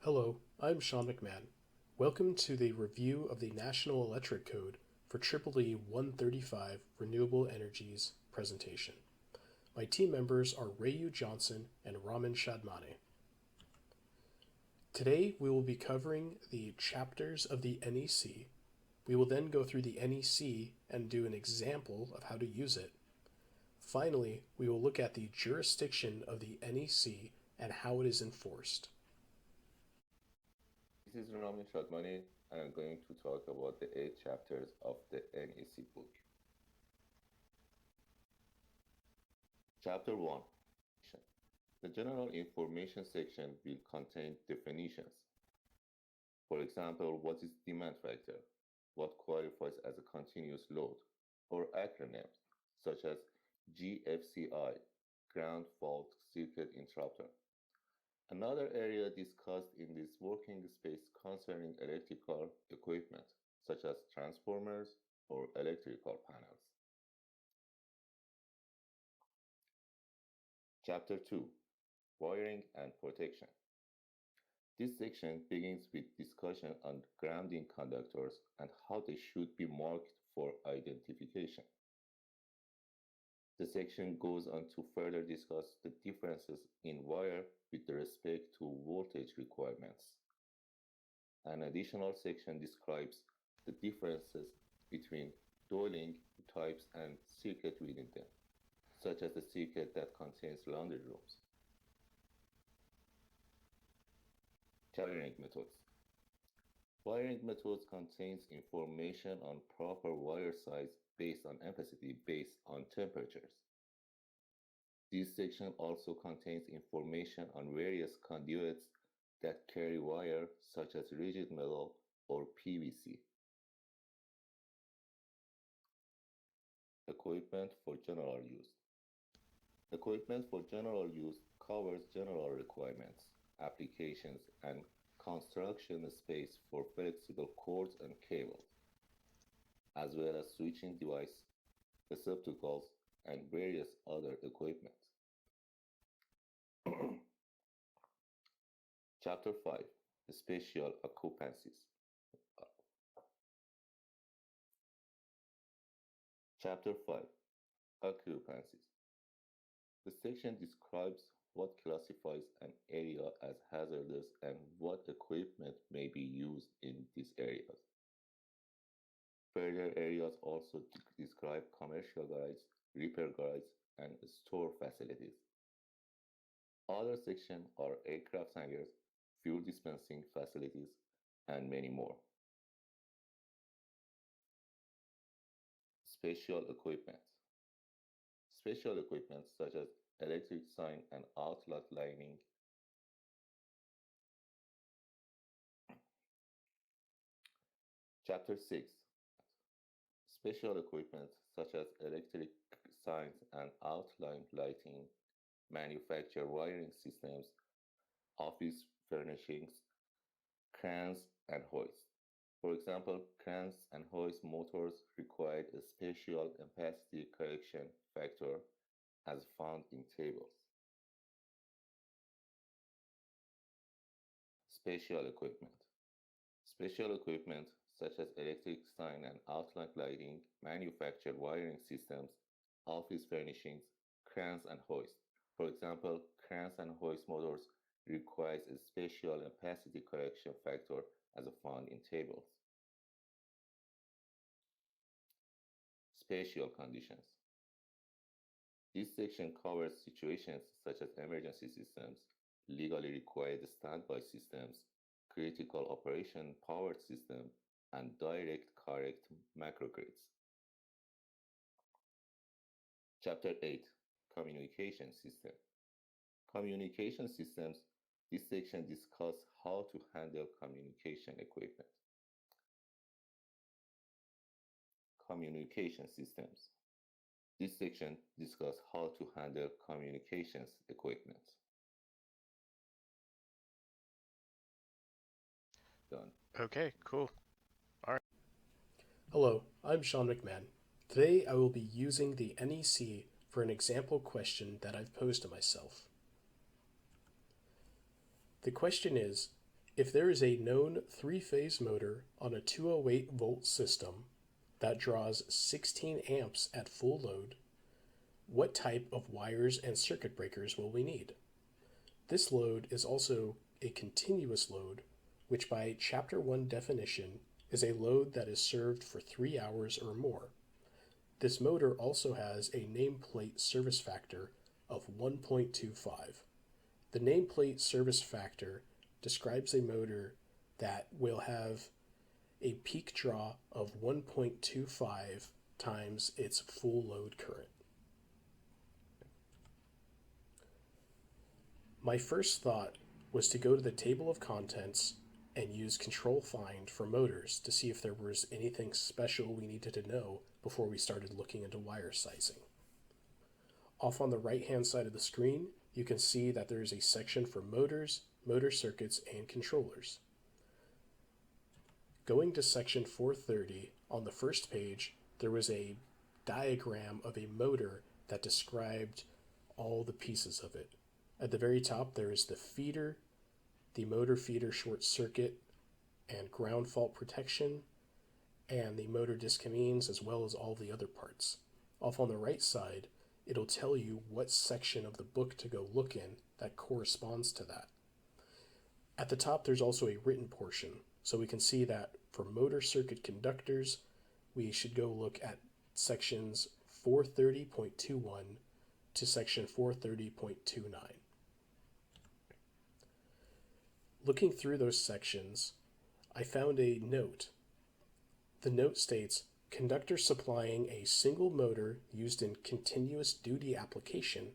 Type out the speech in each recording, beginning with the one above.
Hello, I'm Sean McMahon. Welcome to the review of the National Electric Code for EEE 135 Renewable Energies presentation. My team members are Rayu Johnson and Raman Shadmane. Today we will be covering the chapters of the NEC. We will then go through the NEC and do an example of how to use it. Finally, we will look at the jurisdiction of the NEC and how it is enforced. This is Raman Shadmane, and I'm going to talk about the 8 chapters of the NEC book. Chapter 1. The General Information section will contain definitions. For example, what is demand factor? What qualifies as a continuous load? Or acronyms such as GFCI, Ground Fault Circuit Interrupter. Another area discussed in this working space concerning electrical equipment, such as transformers or electrical panels. Chapter 2. Wiring and Protection. This section begins with discussion on grounding conductors and how they should be marked for identification. The section goes on to further discuss the differences in wire with respect to voltage requirements. An additional section describes the differences between dwelling types and circuit within them, such as the circuit that contains laundry rooms. Wiring methods. Wiring methods contains information on proper wire size based on ampacity based on temperatures. This section also contains information on various conduits that carry wire, such as rigid metal or PVC. Equipment for general use. Equipment for general use covers general requirements, applications, and construction space for flexible cords and cables, as well as switching device, receptacles, and various other equipment. Chapter 5. Special Occupancies. Chapter 5. Occupancies. The section describes what classifies an area as hazardous and what equipment may be used in these areas. Further areas also describe commercial garages, repair garages, and store facilities. Other sections are aircraft hangars, fuel dispensing facilities, and many more. Special equipment. Special equipment such as electric sign and outlet lighting, Chapter 6. Special equipment such as electric signs and outline lighting, manufacture wiring systems, office furnishings, crans, and hoists. For example, crans and hoist motors require a special ampacity correction factor as found in tables. Special equipment. Special equipment such as electric sign and outline lighting, manufacture wiring systems, office furnishings, crans and hoists. For example, crans and hoist motors requires a special ampacity correction factor as found in tables. Special conditions. This section covers situations such as emergency systems, legally required standby systems, critical operation powered system, and direct correct macrogrids. Chapter 8. Communication System. Communication systems. This section discusses how to handle communication equipment. Communication systems. This section discusses how to handle communications equipment. Done. Okay, cool. Hello, I'm Sean McMahon. Today I will be using the NEC for an example question that I've posed to myself. The question is, If there is a known three-phase motor on a 208-volt system that draws 16 amps at full load, what type of wires and circuit breakers will we need? This load is also a continuous load, which by Chapter 1 definition is a load that is served for 3 hours or more. This motor also has a nameplate service factor of 1.25. The nameplate service factor describes a motor that will have a peak draw of 1.25 times its full load current. My first thought was to go to the table of contents and use Control Find for motors to see if there was anything special we needed to know before we started looking into wire sizing. Off on the right-hand side of the screen, you can see that there is a section for motors, motor circuits, and controllers. Going to section 430, on the first page, there was a diagram of a motor that described all the pieces of it. At the very top, there is the feeder, the motor feeder short circuit, and ground fault protection, and the motor discamines, as well as all the other parts. Off on the right side, it'll tell you what section of the book to go look in that corresponds to that. At the top, there's also a written portion, so we can see that for motor circuit conductors, we should go look at sections 430.21 to section 430.29. Looking through those sections, I found a note. The note states, conductor supplying a single motor used in continuous duty application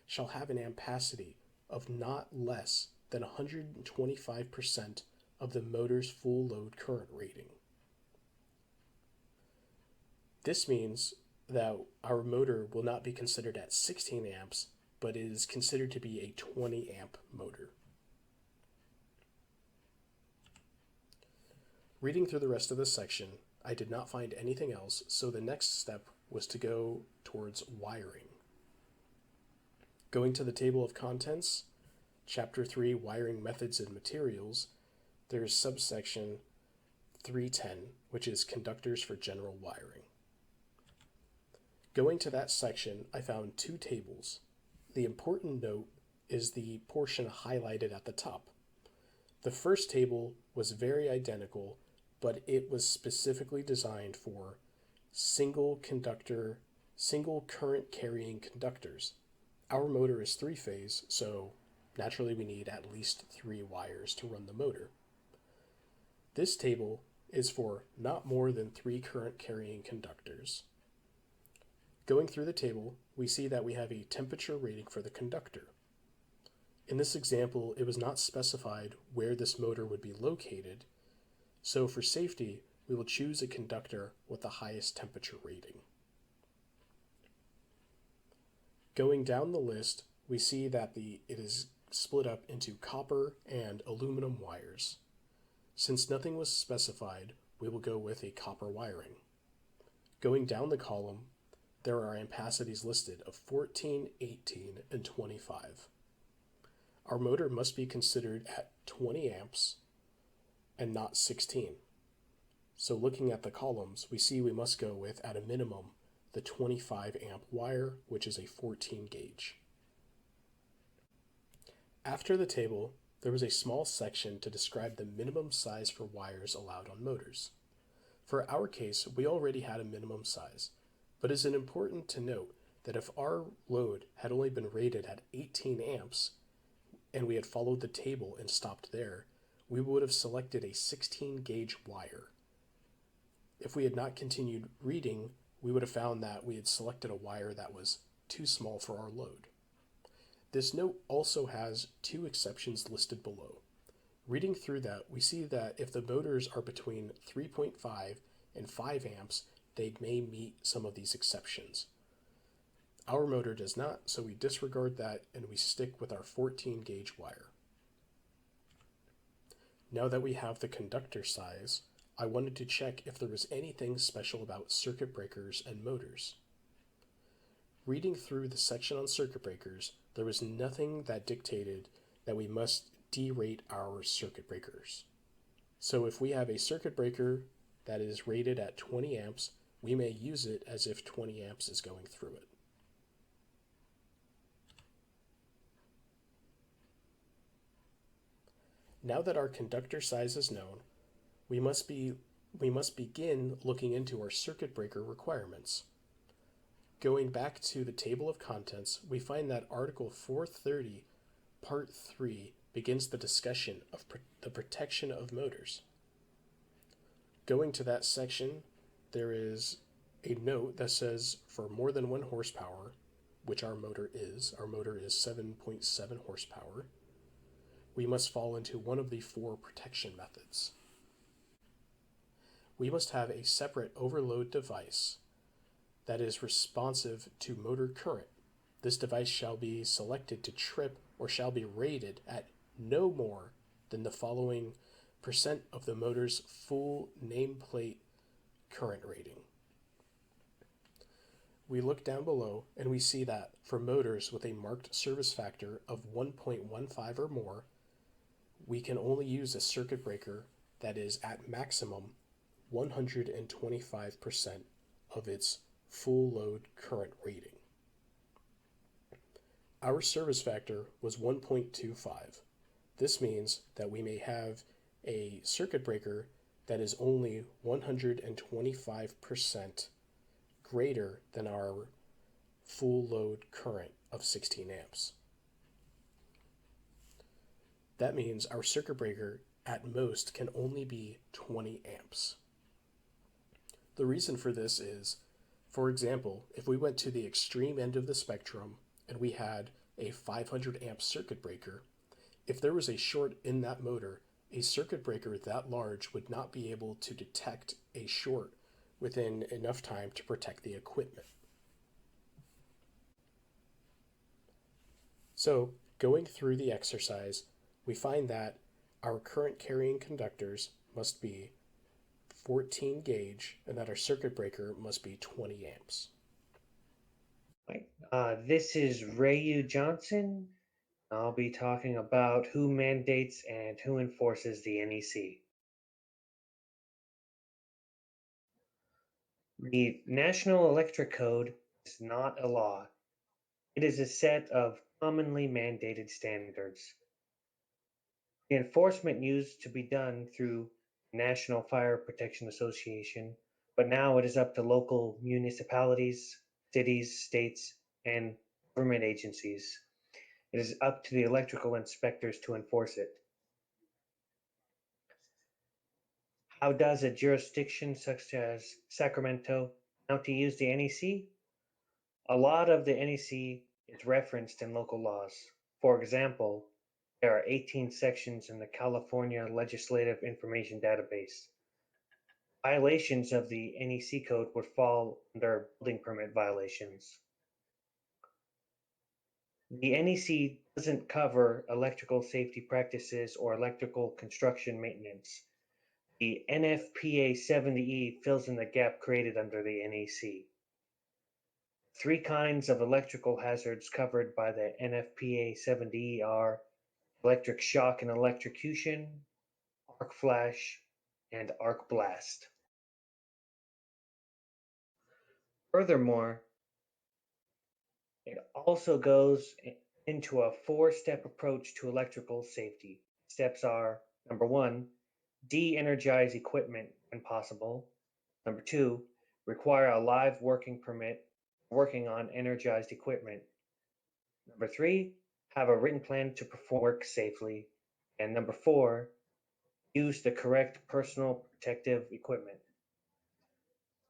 shall have an ampacity of not less than 125% of the motor's full load current rating. This means that our motor will not be considered at 16 amps, but it is considered to be a 20 amp motor. Reading through the rest of this section, I did not find anything else, so the next step was to go towards wiring. Going to the table of contents, Chapter 3, Wiring Methods and Materials, there is subsection 310, which is Conductors for General Wiring. Going to that section, I found two tables. The important note is the portion highlighted at the top. The first table was very identical, but it was specifically designed for single current carrying conductors. Our motor is three-phase, so naturally we need at least 3 wires to run the motor. This table is for not more than 3 current carrying conductors. Going through the table, we see that we have a temperature rating for the conductor. In this example, it was not specified where this motor would be located, so for safety, we will choose a conductor with the highest temperature rating. Going down the list, we see that it is split up into copper and aluminum wires. Since nothing was specified, we will go with a copper wiring. Going down the column, there are ampacities listed of 14, 18, and 25. Our motor must be considered at 20 amps and not 16. So looking at the columns, we see we must go with, at a minimum, the 25 amp wire, which is a 14 gauge. After the table, there was a small section to describe the minimum size for wires allowed on motors. For our case, we already had a minimum size, but it is important to note that if our load had only been rated at 18 amps, and we had followed the table and stopped there, we would have selected a 16 gauge wire. If we had not continued reading, we would have found that we had selected a wire that was too small for our load. This note also has 2 exceptions listed below. Reading through that, we see that if the motors are between 3.5 and 5 amps, they may meet some of these exceptions. Our motor does not, so we disregard that and we stick with our 14 gauge wire. Now that we have the conductor size, I wanted to check if there was anything special about circuit breakers and motors. Reading through the section on circuit breakers, there was nothing that dictated that we must derate our circuit breakers. So if we have a circuit breaker that is rated at 20 amps, we may use it as if 20 amps is going through it. Now that our conductor size is known, we must begin looking into our circuit breaker requirements. Going back to the table of contents, we find that Article 430, Part 3 begins the discussion of the protection of motors. Going to that section, there is a note that says for more than 1 horsepower, which our motor is 7.7 horsepower, we must fall into one of the 4 protection methods. We must have a separate overload device that is responsive to motor current. This device shall be selected to trip or shall be rated at no more than the following percent of the motor's full nameplate current rating. We look down below and we see that for motors with a marked service factor of 1.15 or more, we can only use a circuit breaker that is at maximum 125% of its full load current rating. Our service factor was 1.25. This means that we may have a circuit breaker that is only 125% greater than our full load current of 16 amps. That means our circuit breaker at most can only be 20 amps. The reason for this is, for example, if we went to the extreme end of the spectrum and we had a 500 amp circuit breaker, if there was a short in that motor, a circuit breaker that large would not be able to detect a short within enough time to protect the equipment. So, going through the exercise, we find that our current carrying conductors must be 14 gauge and that our circuit breaker must be 20 amps. This is Rayu Johnson. I'll be talking about who mandates and who enforces the NEC. The National Electric Code is not a law. It is a set of commonly mandated standards. The enforcement used to be done through National Fire Protection Association, but now it is up to local municipalities, cities, states, and government agencies. It is up to the electrical inspectors to enforce it. How does a jurisdiction such as Sacramento County use the NEC? A lot of the NEC is referenced in local laws. For example, there are 18 sections in the California Legislative Information Database. Violations of the NEC code would fall under building permit violations. The NEC doesn't cover electrical safety practices or electrical construction maintenance. The NFPA 70E fills in the gap created under the NEC. 3 kinds of electrical hazards covered by the NFPA 70E are electric shock and electrocution, arc flash, and arc blast. Furthermore, it also goes into a 4-step approach to electrical safety. Steps are: number 1, de-energize equipment when possible. Number 2, require a live working permit working on energized equipment. Number 3, have a written plan to perform work safely. And number 4, use the correct personal protective equipment.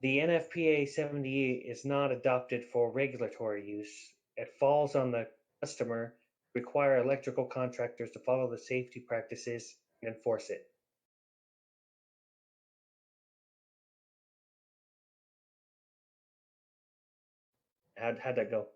The NFPA 70E is not adopted for regulatory use. It falls on the customer to require electrical contractors to follow the safety practices and enforce it. How'd that go?